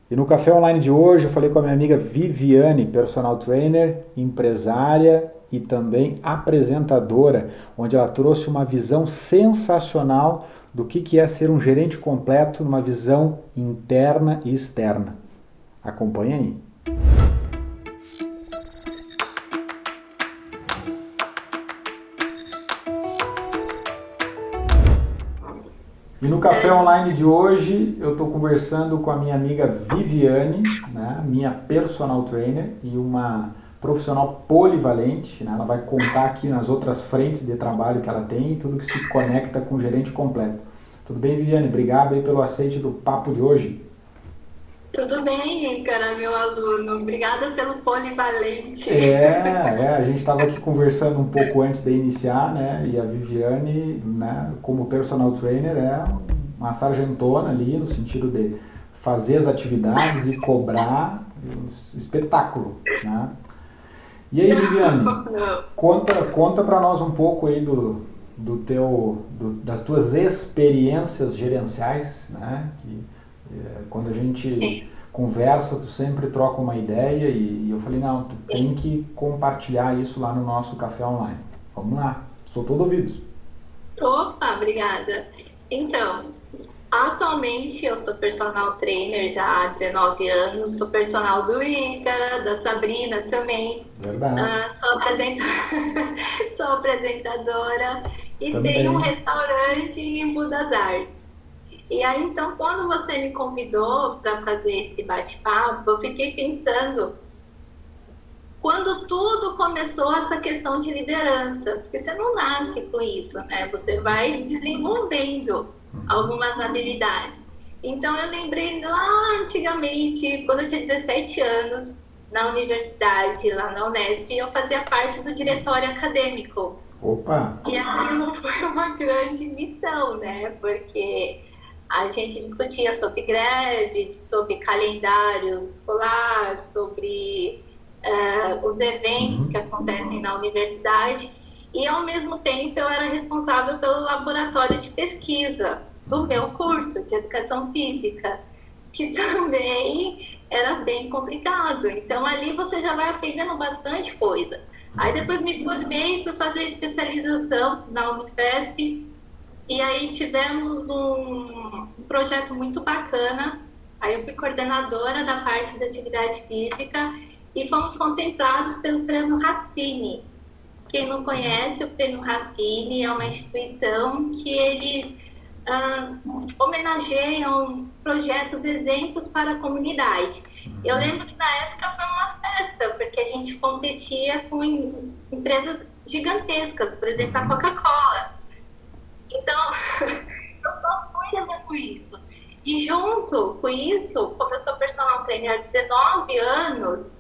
E no café online de hoje eu falei com a minha amiga Viviane, personal trainer, empresária e também apresentadora, onde ela trouxe uma visão sensacional do que é ser um gerente completo numa visão interna e externa. Acompanha aí. E no café online de hoje eu estou conversando com a minha amiga Viviane, né, minha personal trainer e uma profissional polivalente. Né, ela vai contar aqui nas outras frentes de trabalho que ela tem e tudo que se conecta com o gerente completo. Tudo bem, Viviane? Obrigado aí pelo aceite do papo de hoje. Tudo bem, cara, meu aluno. Obrigada pelo polivalente. A gente estava aqui conversando um pouco antes de iniciar, né? E a Viviane, né, como personal trainer, é uma sargentona ali no sentido de fazer as atividades e cobrar espetáculo, né? E aí, Viviane, conta para nós um pouco aí das tuas experiências gerenciais, né? Quando a gente conversa, tu sempre troca uma ideia e eu falei, não, tu tem que compartilhar isso lá no nosso café online. Vamos lá, sou todo ouvidos. Opa, obrigada. Então, atualmente eu sou personal trainer já há 19 anos, sou personal do Ícaro, da Sabrina também. Verdade. Sou apresentadora e tenho um Também. restaurante em Budas Artes. E aí, então, quando você me convidou para fazer esse bate-papo, eu fiquei pensando quando tudo começou essa questão de liderança, porque você não nasce com isso, né? Você vai desenvolvendo algumas habilidades. Então eu lembrei lá antigamente, quando eu tinha 17 anos, na universidade, lá na Unesp, eu fazia parte do diretório acadêmico. Opa! E aquilo foi uma grande missão, né? Porque a gente discutia sobre greves, sobre calendário escolar, sobre os eventos que acontecem na universidade. E, ao mesmo tempo, eu era responsável pelo laboratório de pesquisa do meu curso de educação física, que também era bem complicado. Então, ali você já vai aprendendo bastante coisa. Aí, depois me formei, fui fazer especialização na Unifesp, e aí tivemos um projeto muito bacana. Aí eu fui coordenadora da parte da atividade física e fomos contemplados pelo Prêmio Racine. Quem não conhece, o Prêmio Racine é uma instituição que eles ah, homenageiam projetos exemplos para a comunidade. Eu lembro que na época foi uma festa, porque a gente competia com empresas gigantescas, por exemplo, a Coca-Cola. Então, eu só fui levando isso. E junto com isso, como eu sou personal trainer há 19 anos,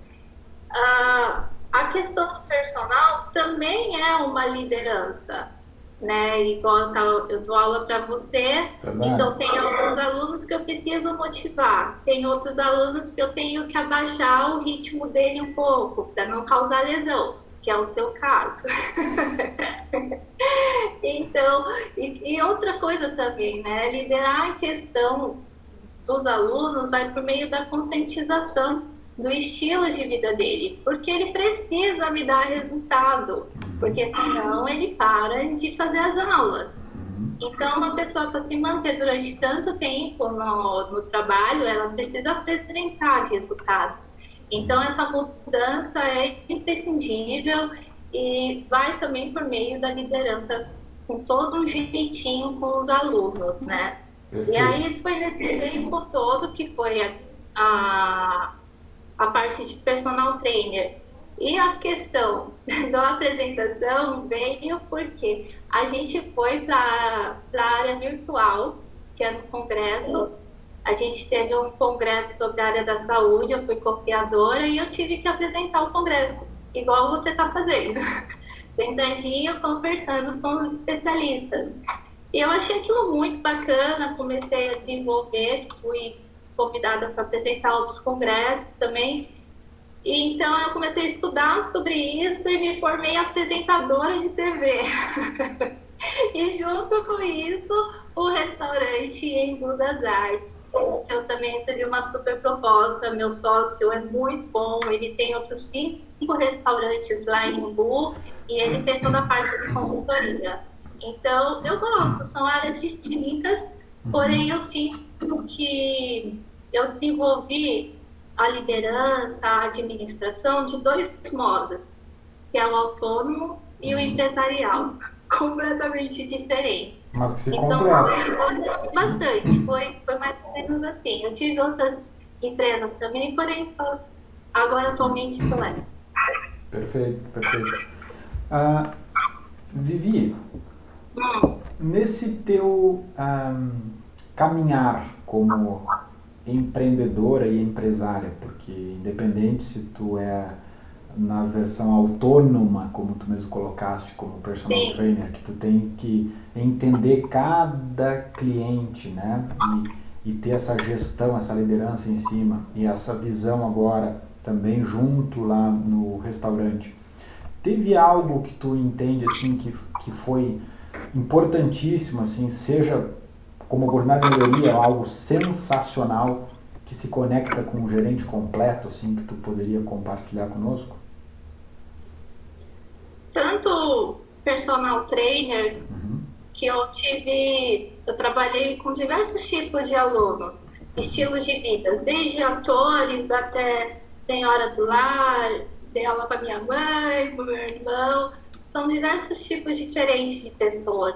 a questão do personal também é uma liderança, né? Igual eu dou aula para você, Verdade. então tem alguns alunos que eu preciso motivar, tem outros alunos que eu tenho que abaixar o ritmo dele um pouco, para não causar lesão, que é o seu caso. Então, e outra coisa também, né? Liderar a questão dos alunos vai por meio da conscientização do estilo de vida dele, porque ele precisa me dar resultado, porque senão ele para de fazer as aulas. Então, uma pessoa para se manter durante tanto tempo no trabalho, ela precisa apresentar resultados. Então, essa mudança é imprescindível e vai também por meio da liderança com todo um jeitinho com os alunos, né? E Perfeito. aí foi nesse tempo todo que foi a, a parte de personal trainer. E a questão da apresentação veio porque a gente foi para a área virtual, que é no congresso. A gente teve um congresso sobre a área da saúde, eu fui copiadora e eu tive que apresentar o congresso, igual você está fazendo, sentadinho, conversando com os especialistas. E eu achei aquilo muito bacana, comecei a desenvolver, fui convidada para apresentar outros congressos também. E então eu comecei a estudar sobre isso e me formei apresentadora de TV. E junto com isso, o restaurante em Budas Artes. eu também recebi uma super proposta. Meu sócio é muito bom, ele tem outros 5 restaurantes lá em Umbu e ele fez toda a parte de consultoria. Então, eu gosto, são áreas distintas, porém eu sinto que eu desenvolvi a liderança, a administração de 2 modos, que é o autônomo e o empresarial, completamente diferente. Mas que se Então, completa. foi bastante, foi mais ou menos assim. Eu tive outras empresas também, porém só agora atualmente sou essa. Perfeito, perfeito. Ah, Vivi, nesse teu caminhar como empreendedora e empresária, porque independente se tu é na versão autônoma, como tu mesmo colocaste, como personal Sim. trainer, que tu tem que entender cada cliente, né? E ter essa gestão, essa liderança em cima, e essa visão agora também junto lá no restaurante. Teve algo que tu entende assim que foi importantíssimo, assim, seja como oportunidade de melhoria, algo sensacional que se conecta com o gerente completo, assim, que tu poderia compartilhar conosco? Tanto personal trainer que eu trabalhei com diversos tipos de alunos, estilos de vidas, desde atores até senhora do lar, dei aula para minha mãe, para meu irmão, são diversos tipos diferentes de pessoas.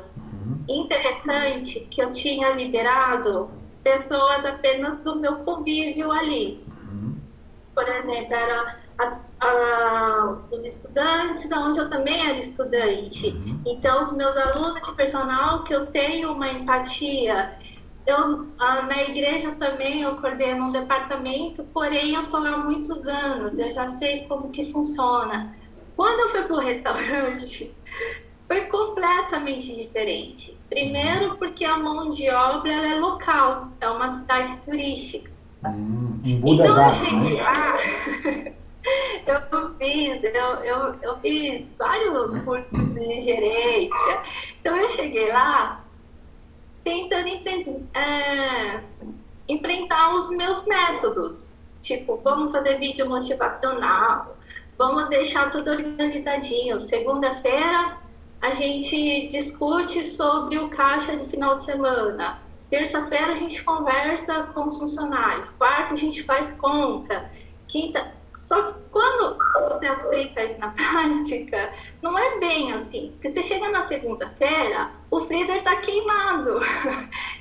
Interessante que eu tinha liderado pessoas apenas do meu convívio ali. Por exemplo, os estudantes, onde eu também era estudante. Então, os meus alunos de personal, que eu tenho uma empatia. Na igreja também eu coordeno um departamento, porém eu estou lá há muitos anos, eu já sei como que funciona. Quando eu fui para o restaurante, foi completamente diferente. Primeiro porque a mão de obra ela é local, é uma cidade turística. Em Budas Então eu Artes, não é cheguei isso? lá, eu fiz vários cursos de gerência. Então eu cheguei lá tentando enfrentar os meus métodos. Tipo, vamos fazer vídeo motivacional, vamos deixar tudo organizadinho. Segunda-feira a gente discute sobre o caixa de final de semana. Terça-feira a gente conversa com os funcionários. Quarta a gente faz conta. Quinta. Só que quando você aplica isso na prática, não é bem assim. Porque você chega na segunda-feira, o freezer está queimado.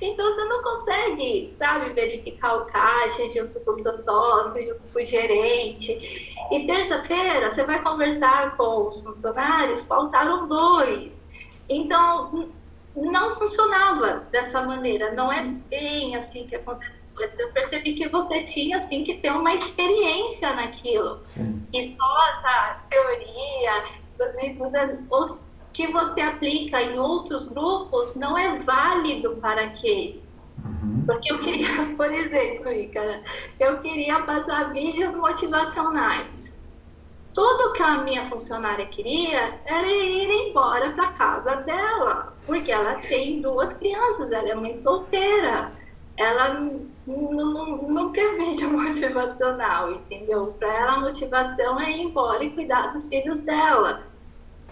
Então você não consegue, sabe, verificar o caixa junto com o seu sócio, junto com o gerente. E terça-feira você vai conversar com os funcionários, faltaram 2. Então não funcionava dessa maneira, não é bem assim que acontece. Eu percebi que você tinha assim que ter uma experiência naquilo. Sim. E só essa teoria, os que você aplica em outros grupos não é válido para aqueles. Porque eu queria, por exemplo, Ícara, eu queria passar vídeos motivacionais. Tudo que a minha funcionária queria era ir embora para casa dela, porque ela tem 2 crianças, ela é mãe solteira. Ela não quer vídeo motivacional, entendeu? Para ela a motivação é ir embora e cuidar dos filhos dela.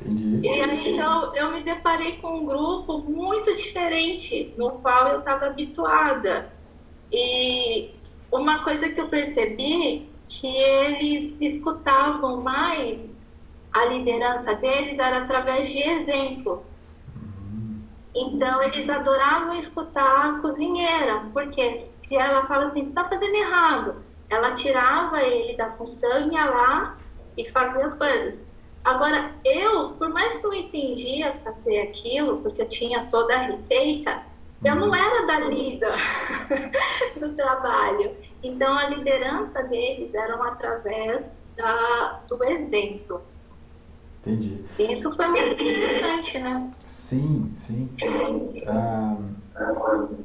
Entendi. E aí então, eu me deparei com um grupo muito diferente no qual eu estava habituada. E uma coisa que eu percebi que eles escutavam mais, a liderança deles era através de exemplo. Então eles adoravam escutar a cozinheira, porque se ela fala assim, você está fazendo errado, ela tirava ele da função, ia lá e fazia as coisas. Agora, eu, por mais que eu entendia fazer aquilo, porque eu tinha toda a receita, eu não era dali do trabalho. Então, a liderança deles era através do exemplo. Entendi. Isso foi muito interessante, né? Sim, sim.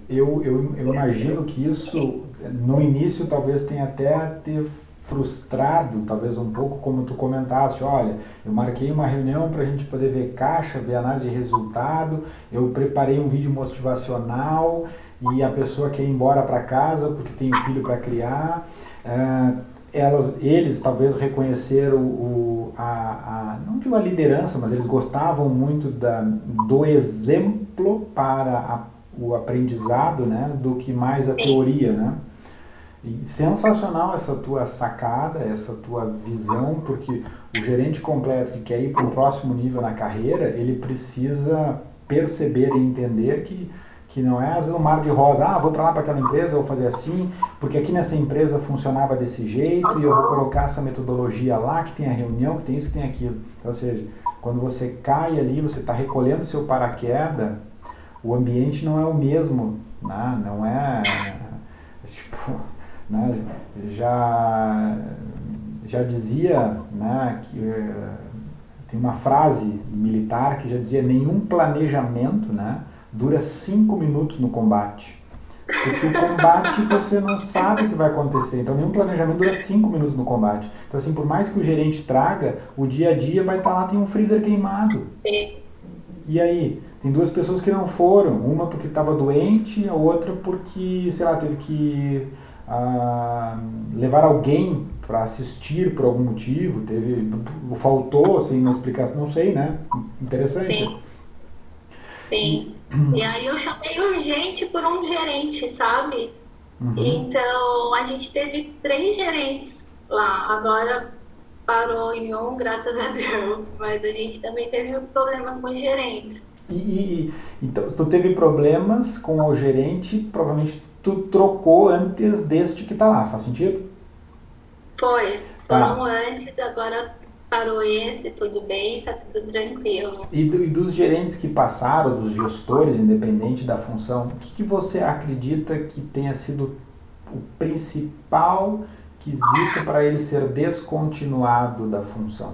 Eu imagino que isso, no início, talvez tenha até ter frustrado, talvez um pouco, como tu comentaste, olha, eu marquei uma reunião para a gente poder ver caixa, ver análise de resultado, eu preparei um vídeo motivacional e a pessoa quer ir embora para casa porque tem um filho para criar. Eles talvez reconheceram não digo a liderança, mas eles gostavam muito do exemplo para o aprendizado, né, do que mais a teoria, né? E sensacional essa tua sacada, essa tua visão, porque o gerente completo que quer ir para um próximo nível na carreira, ele precisa perceber e entender que não é um mar de rosa, vou para lá para aquela empresa, vou fazer assim, porque aqui nessa empresa funcionava desse jeito e eu vou colocar essa metodologia lá, que tem a reunião, que tem isso, que tem aquilo. Então, ou seja, quando você cai ali, você está recolhendo seu paraquedas, o ambiente não é o mesmo, né? Não é, tipo, né? Já dizia, né, que tem uma frase militar que já dizia: nenhum planejamento, né, dura 5 minutos no combate. Porque o combate você não sabe o que vai acontecer. Então nenhum planejamento dura 5 minutos no combate. Então assim, por mais que o gerente traga, o dia a dia vai estar lá, tem um freezer queimado. E aí? Tem 2 pessoas que não foram. Uma porque estava doente, a outra porque, sei lá, teve que levar alguém para assistir por algum motivo. Faltou, assim, uma explicação, não sei, né? Interessante. Sim. Sim. E aí eu chamei urgente por um gerente, sabe? Uhum. Então a gente teve 3 gerentes lá. Agora parou em um, graças a Deus. Mas a gente também teve um problema com os gerentes. Então, tu teve problemas com o gerente, provavelmente tu trocou antes deste que tá lá, faz sentido? Foi. Foram antes, agora parou esse, tudo bem, tá tudo tranquilo. E dos gerentes que passaram, dos gestores, independente da função, o que você acredita que tenha sido o principal quesito para ele ser descontinuado da função?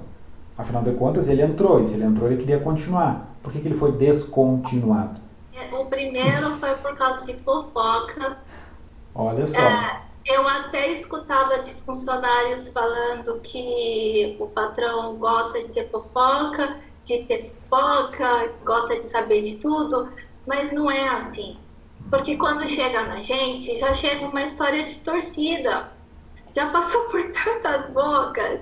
Afinal de contas, ele entrou, e se ele entrou, ele queria continuar. Por que ele foi descontinuado? O primeiro foi por causa de fofoca. Olha só. Eu até escutava de funcionários falando que o patrão gosta de ser fofoca, de ter fofoca, gosta de saber de tudo, mas não é assim. Porque quando chega na gente, já chega uma história distorcida. Já passou por tantas bocas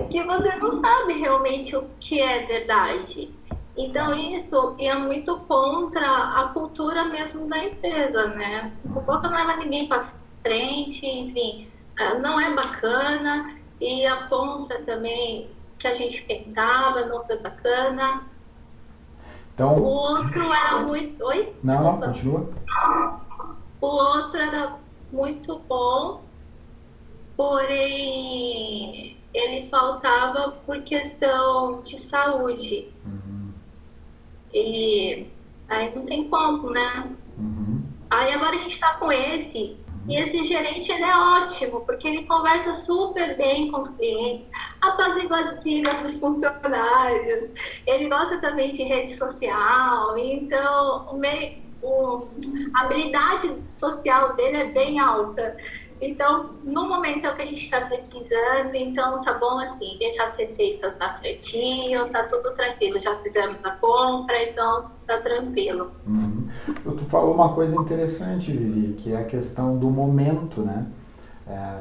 que você não sabe realmente o que é verdade. Então isso ia muito contra a cultura mesmo da empresa, né? Fofoca não leva ninguém para frente, enfim, não é bacana, e a contra também que a gente pensava não foi bacana. Então, o outro era muito... Oi? Não, continua. O outro era muito bom, porém ele faltava por questão de saúde. E aí não tem como, né? Aí agora a gente está com esse. E esse gerente, ele é ótimo, porque ele conversa super bem com os clientes, apazigua as brigas dos funcionários, ele gosta também de rede social, então a habilidade social dele é bem alta. Então, no momento é o que a gente está precisando, então tá bom assim, deixar as receitas lá certinho, tá tudo tranquilo, já fizemos a compra, então tá tranquilo. Tu falou uma coisa interessante, Vivi, que é a questão do momento, né?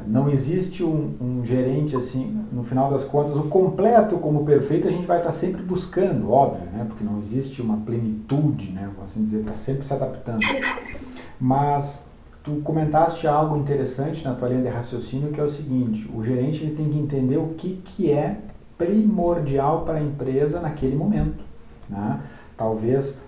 Não existe um gerente assim, no final das contas, o completo como perfeito a gente vai estar sempre buscando, óbvio, né? Porque não existe uma plenitude, né? Vamos assim dizer, está sempre se adaptando. Mas tu comentaste algo interessante na tua linha de raciocínio, que é o seguinte: o gerente ele tem que entender o que é primordial para a empresa naquele momento, né? Talvez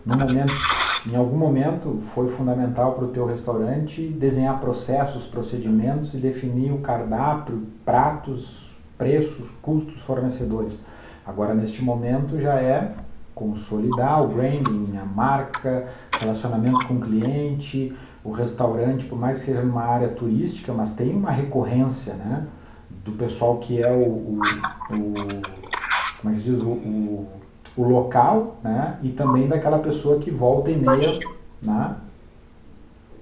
em algum momento foi fundamental para o teu restaurante desenhar processos, procedimentos e definir o cardápio, pratos, preços, custos, fornecedores. Agora, neste momento, já é consolidar o branding, a marca, relacionamento com o cliente. O restaurante, por mais que seja uma área turística, mas tem uma recorrência, né, do pessoal que é como é que se diz, o local, né, e também daquela pessoa que volta e meia, né,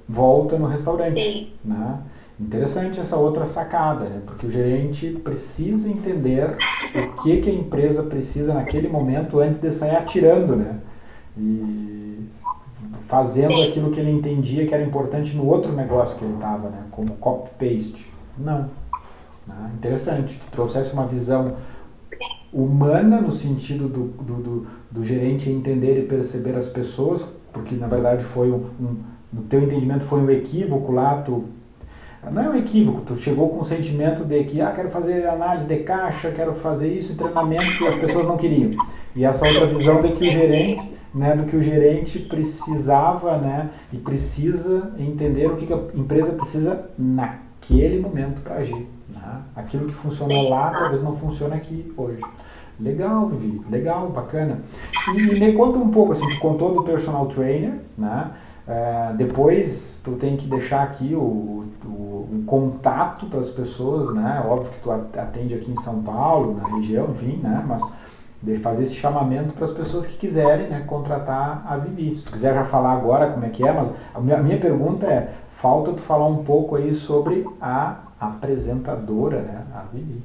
volta no restaurante. Né? Interessante essa outra sacada, né, porque o gerente precisa entender o que a empresa precisa naquele momento antes de sair atirando, né, e fazendo aquilo que ele entendia que era importante no outro negócio que ele estava, né? Como copy-paste. Não. Né? Interessante. Tu trouxesse uma visão humana no sentido do gerente entender e perceber as pessoas, porque na verdade foi no teu entendimento foi um equívoco lá, não é um equívoco, tu chegou com o sentimento de que, quero fazer análise de caixa, quero fazer isso em treinamento, e as pessoas não queriam. E essa outra visão de que o gerente, né, do que o gerente precisava, né, e precisa entender o que a empresa precisa naquele momento para agir. Né? Aquilo que funcionou lá, talvez não funcione aqui hoje. Legal, Vivi, legal, bacana. E me conta um pouco, assim, tu contou do personal trainer, né? Depois tu tem que deixar aqui um contato para as pessoas, né? Óbvio que tu atende aqui em São Paulo, na região, enfim, né? Mas fazer esse chamamento para as pessoas que quiserem, né, contratar a Vivi. Se tu quiser já falar agora como é que é, mas a minha pergunta é, falta tu falar um pouco aí sobre a apresentadora, né, a Vivi.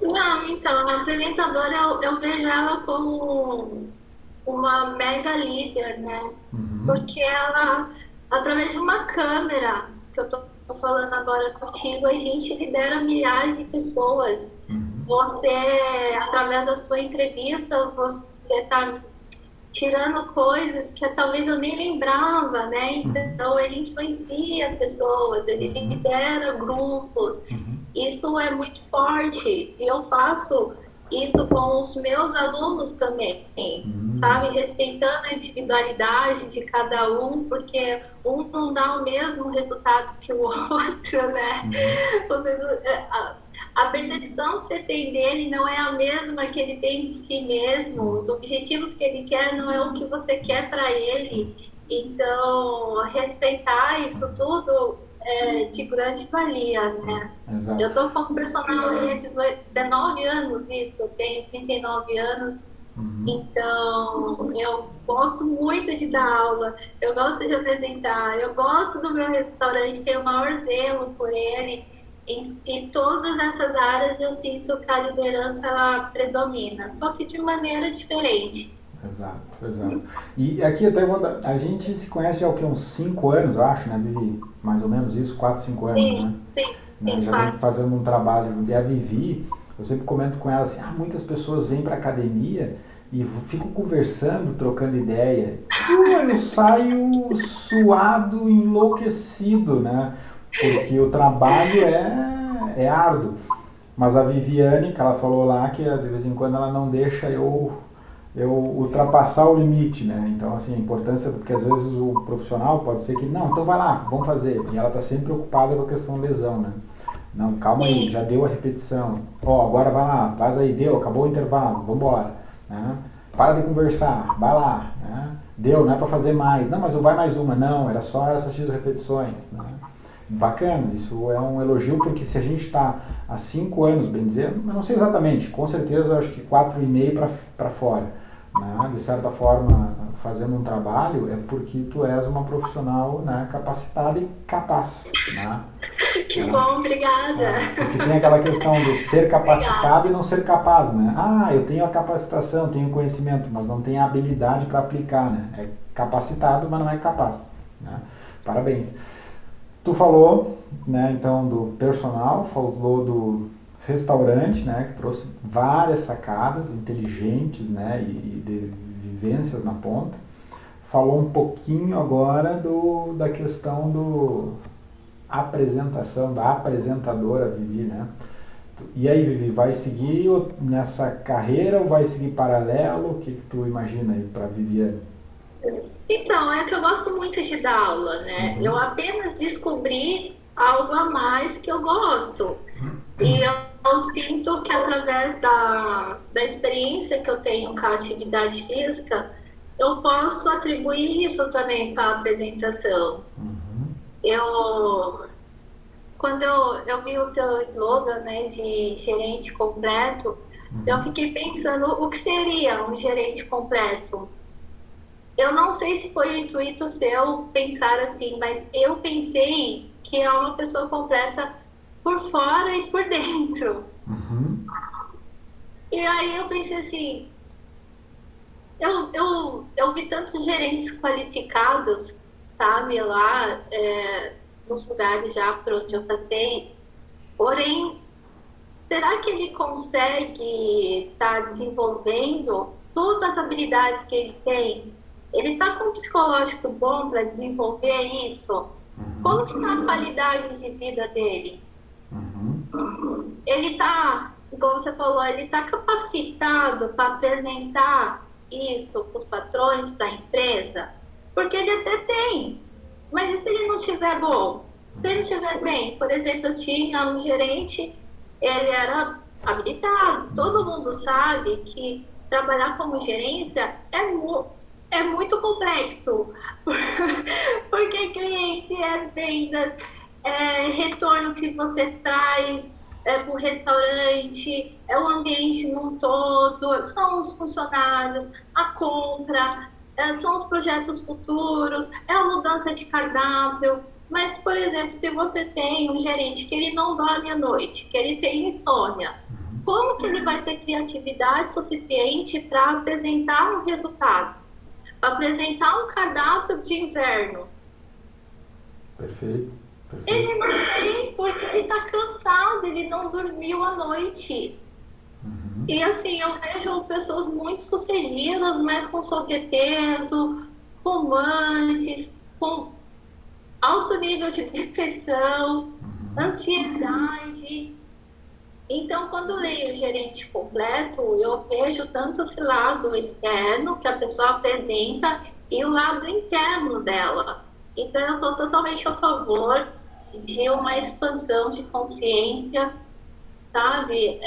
Não, então, a apresentadora eu vejo ela como uma mega líder, né? Porque ela, através de uma câmera, que eu tô falando agora contigo, a gente lidera milhares de pessoas. Você, através da sua entrevista, você tá tirando coisas que talvez eu nem lembrava, né? Então ele influencia as pessoas, ele lidera grupos. Isso é muito forte e eu faço isso com os meus alunos também, sabe? Respeitando a individualidade de cada um, porque um não dá o mesmo resultado que o outro, né? A percepção que você tem dele não é a mesma que ele tem de si mesmo, os objetivos que ele quer não é o que você quer para ele. Então, respeitar isso tudo é de grande valia, né? Exato. Eu tô como personal há 19 anos, isso, eu tenho 39 anos, então eu gosto muito de dar aula, eu gosto de apresentar, eu gosto do meu restaurante, tenho o maior zelo por ele, em todas essas áreas eu sinto que a liderança ela predomina, só que de maneira diferente. Exato, exato. E aqui até a gente se conhece há uns 5 anos, eu acho, né, Vivi? Mais ou menos isso, 4, 5 anos, sim, né? Sim, já vem fazendo um trabalho. E a Vivi, eu sempre comento com ela assim, muitas pessoas vêm para academia e ficam conversando, trocando ideia. Eu saio suado, enlouquecido, né? Porque o trabalho é árduo. Mas a Viviane, que ela falou lá, que de vez em quando ela não deixa eu ultrapassar o limite, né? Então, assim, a importância, porque às vezes o profissional pode ser que, não, então vai lá, vamos fazer. E ela está sempre ocupada com a questão lesão, né? Não, calma aí, já deu a repetição. Agora vai lá, faz aí, deu, acabou o intervalo, vamos embora. Né? Para de conversar, vai lá. Né? Deu, não é para fazer mais. Não, mas não vai mais uma. Não, era só essas X repetições. Né? Bacana, isso é um elogio, porque se a gente está há 5 anos, bem dizer, não sei exatamente, com certeza eu acho que 4,5 para fora. Né? De certa forma, fazendo um trabalho, é porque tu és uma profissional, né, capacitada e capaz. Né? Que bom, obrigada. Porque tem aquela questão do ser capacitado e não ser capaz, né? Eu tenho a capacitação, tenho o conhecimento, mas não tenho a habilidade para aplicar, né? É capacitado, mas não é capaz. Né? Parabéns. Tu falou, né, então, do personal, falou do restaurante, né, que trouxe várias sacadas inteligentes, né, e de vivências na ponta. Falou um pouquinho agora da questão apresentação, da apresentadora Vivi, né? E aí, Vivi, vai seguir nessa carreira ou vai seguir paralelo? O que tu imagina aí para Viviane? Então, é que eu gosto muito de dar aula, né? Eu apenas descobri algo a mais que eu gosto. E eu sinto que através da experiência que eu tenho com a atividade física, eu posso atribuir isso também para a apresentação. Quando eu vi o seu slogan, né, de gerente completo, eu fiquei pensando o que seria um gerente completo. Eu não sei se foi o intuito seu pensar assim, mas eu pensei que é uma pessoa completa por fora e por dentro. E aí eu pensei assim, eu vi tantos gerentes qualificados, sabe, lá nos lugares já por onde eu passei, porém, será que ele consegue estar desenvolvendo todas as habilidades que ele tem? Ele está com um psicológico bom para desenvolver isso? Uhum. Como que está a qualidade de vida dele? Uhum. Ele está, como você falou, ele está capacitado para apresentar isso para os patrões, para a empresa? Porque ele até tem, mas e se ele não estiver bom? Se ele estiver bem, por exemplo, eu tinha um gerente, ele era habilitado. Todo mundo sabe que trabalhar como gerência é muito complexo, porque cliente, vendas, retorno que você traz para o restaurante, é o ambiente num todo, são os funcionários, a compra, são os projetos futuros, é a mudança de cardápio. Mas, por exemplo, se você tem um gerente que ele não dorme à noite, que ele tem insônia, como que ele vai ter criatividade suficiente para apresentar um resultado? Para apresentar um cardápio de inverno? Perfeito, perfeito. Ele não tem, porque ele está cansado, ele não dormiu à noite. Uhum. E assim, eu vejo pessoas muito sucedidas, mas com sobrepeso, fumantes, com alto nível de depressão, ansiedade. Então, quando eu leio o gerente completo, eu vejo tanto esse lado externo que a pessoa apresenta e o lado interno dela. Então, eu sou totalmente a favor de uma expansão de consciência, sabe?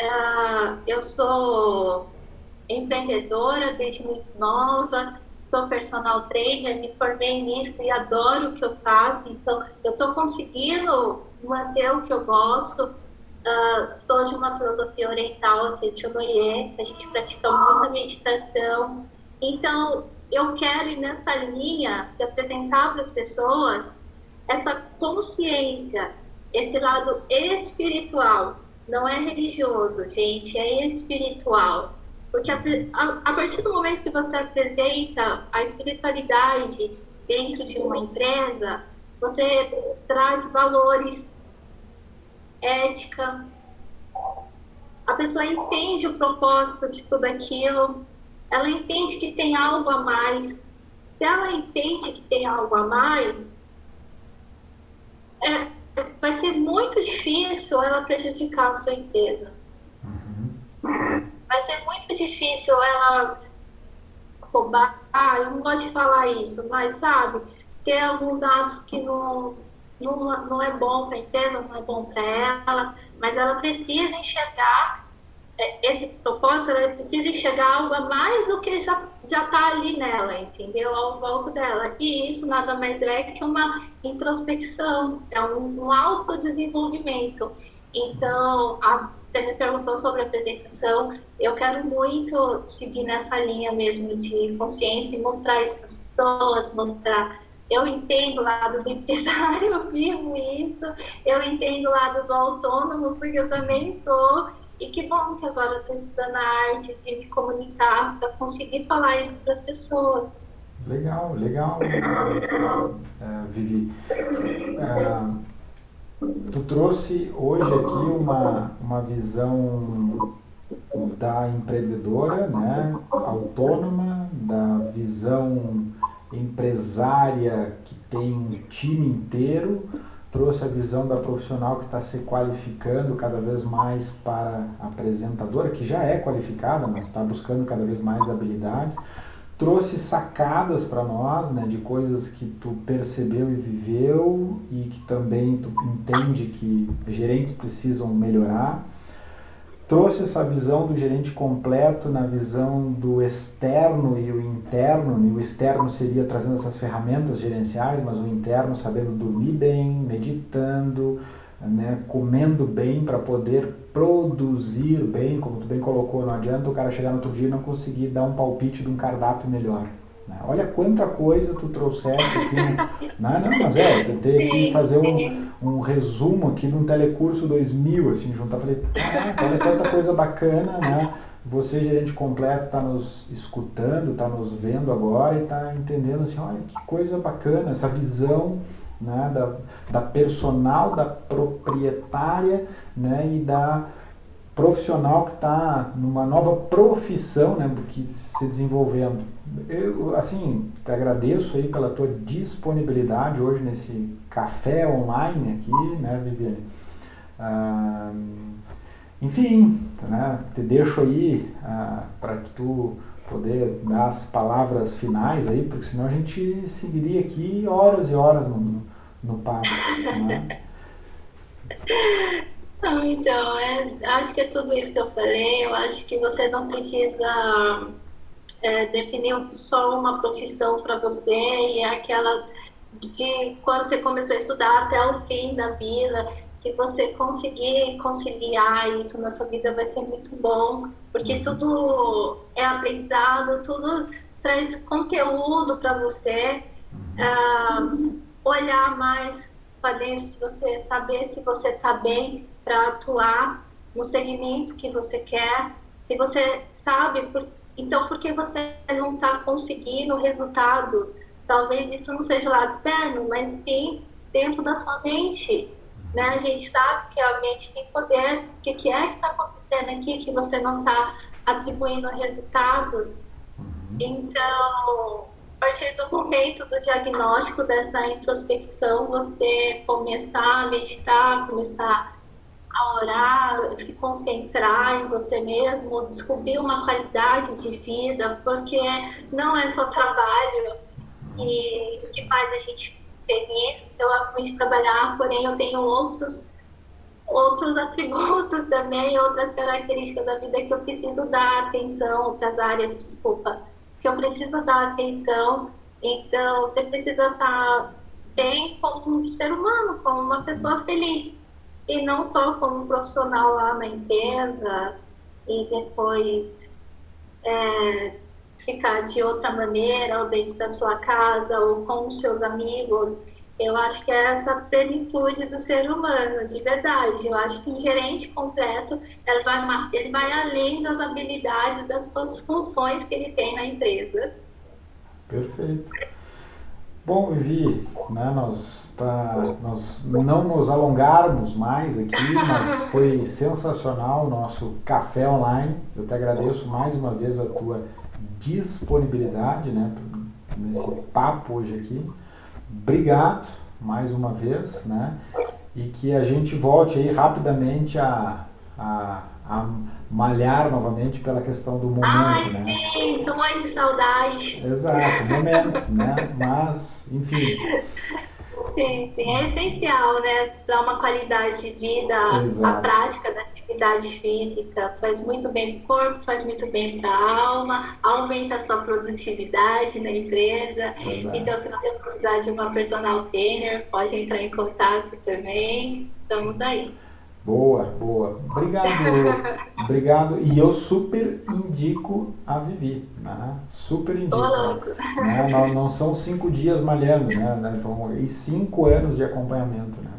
Eu sou empreendedora desde muito nova, sou personal trainer, me formei nisso e adoro o que eu faço, então eu estou conseguindo manter o que eu gosto. Sou de uma filosofia oriental, assim, Chonoye, que a gente pratica muita meditação. Então, eu quero ir nessa linha de apresentar para as pessoas essa consciência, esse lado espiritual. Não é religioso, gente, é espiritual. Porque a partir do momento que você apresenta a espiritualidade dentro de uma empresa, você traz valores, ética, a pessoa entende o propósito de tudo aquilo, ela entende que tem algo a mais. Se ela entende que tem algo a mais, vai ser muito difícil ela prejudicar a sua empresa. Vai ser muito difícil ela roubar. Eu não gosto de falar isso, mas sabe, ter alguns atos que não é bom para a empresa, não é bom para ela, mas ela precisa enxergar esse propósito, ela precisa enxergar algo a mais do que já está ali nela, entendeu? Ao volta dela. E isso nada mais é que uma introspecção, é um autodesenvolvimento. Então, você me perguntou sobre a apresentação, eu quero muito seguir nessa linha mesmo de consciência e mostrar isso para as pessoas, mostrar. Eu entendo o lado do empresário, eu vivo isso, eu entendo o lado do autônomo, porque eu também sou. E que bom que agora eu estou estudando a arte de me comunicar para conseguir falar isso para as pessoas. Legal, legal, Vivi. Tu trouxe hoje aqui uma visão da empreendedora, né, autônoma, da visão empresária que tem um time inteiro, trouxe a visão da profissional que está se qualificando cada vez mais para apresentadora, que já é qualificada, mas está buscando cada vez mais habilidades, trouxe sacadas para nós, né, de coisas que tu percebeu e viveu e que também tu entende que gerentes precisam melhorar. Trouxe essa visão do gerente completo na visão do externo e o interno, e o externo seria trazendo essas ferramentas gerenciais, mas o interno sabendo dormir bem, meditando, né, comendo bem para poder produzir bem, como tu bem colocou, não adianta o cara chegar no outro dia e não conseguir dar um palpite de um cardápio melhor. Né? Olha quanta coisa tu trouxesse aqui. Não, mas eu tentei aqui fazer um resumo aqui de um telecurso 2000, assim, juntar, falei, caraca, olha quanta coisa bacana, né? você, gerente completo, está nos escutando, está nos vendo agora e está entendendo assim, olha que coisa bacana, essa visão, né, da personal, da proprietária, né, e da profissional que está numa nova profissão, né, que se desenvolvendo. Eu, assim, te agradeço aí pela tua disponibilidade hoje nesse café online aqui, né, Viviane? Enfim, né, te deixo aí para que tu poder dar as palavras finais aí, porque senão a gente seguiria aqui horas e horas no papo, né? Não, então, acho que é tudo isso que eu falei. Eu acho que você não precisa definir só uma profissão para você e é aquela de quando você começou a estudar até o fim da vida. Se você conseguir conciliar isso na sua vida, vai ser muito bom, porque tudo é aprendizado, tudo traz conteúdo para você. Olhar mais para dentro de você, saber se você está bem para atuar no segmento que você quer, se você sabe, então por que você não está conseguindo resultados? Talvez isso não seja o lado externo, mas sim dentro da sua mente. Né? A gente sabe que a mente tem poder, o que é que está acontecendo aqui que você não está atribuindo resultados. Então, a partir do momento do diagnóstico, dessa introspecção, você começar a meditar, começar a orar, se concentrar em você mesmo, descobrir uma qualidade de vida, porque não é só trabalho que faz a gente feliz. Eu gosto muito de trabalhar, porém eu tenho outros atributos também, outras características da vida que eu preciso dar atenção, outras áreas, desculpa, que eu preciso dar atenção. Então, você precisa estar bem como um ser humano, como uma pessoa feliz, e não só como um profissional lá na empresa, e depois ficar de outra maneira, ou dentro da sua casa, ou com os seus amigos. Eu acho que é essa plenitude do ser humano, de verdade. Eu acho que um gerente completo, ele vai além das habilidades, das suas funções que ele tem na empresa. Perfeito. Bom, Vivi, né, nós não nos alongarmos mais aqui, mas foi sensacional o nosso café online. Eu te agradeço mais uma vez a tua disponibilidade, né, nesse papo hoje aqui. Obrigado mais uma vez, né? E que a gente volte aí rapidamente a malhar novamente pela questão do momento, Ai, né? sim, tô morrendo de saudade. Exato, momento, né? Mas, enfim. Sim, sim, é essencial, né? Para uma qualidade de vida, a Exato. prática da atividade física faz muito bem para o corpo, faz muito bem para a alma, aumenta a sua produtividade na empresa. Verdade. Então, se você precisar de uma personal trainer, pode entrar em contato também. Estamos aí. Boa, boa. Obrigado. E eu super indico a Vivi, né? Super indico. Tô louco. Né? Não são 5 dias malhando, né? E 5 anos de acompanhamento, né?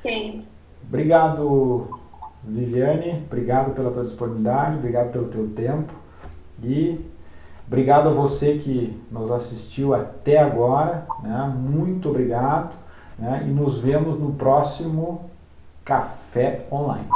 Sim. Obrigado, Viviane. Obrigado pela tua disponibilidade, obrigado pelo teu tempo. E obrigado a você que nos assistiu até agora, né? Muito obrigado, né? E nos vemos no próximo Café Online.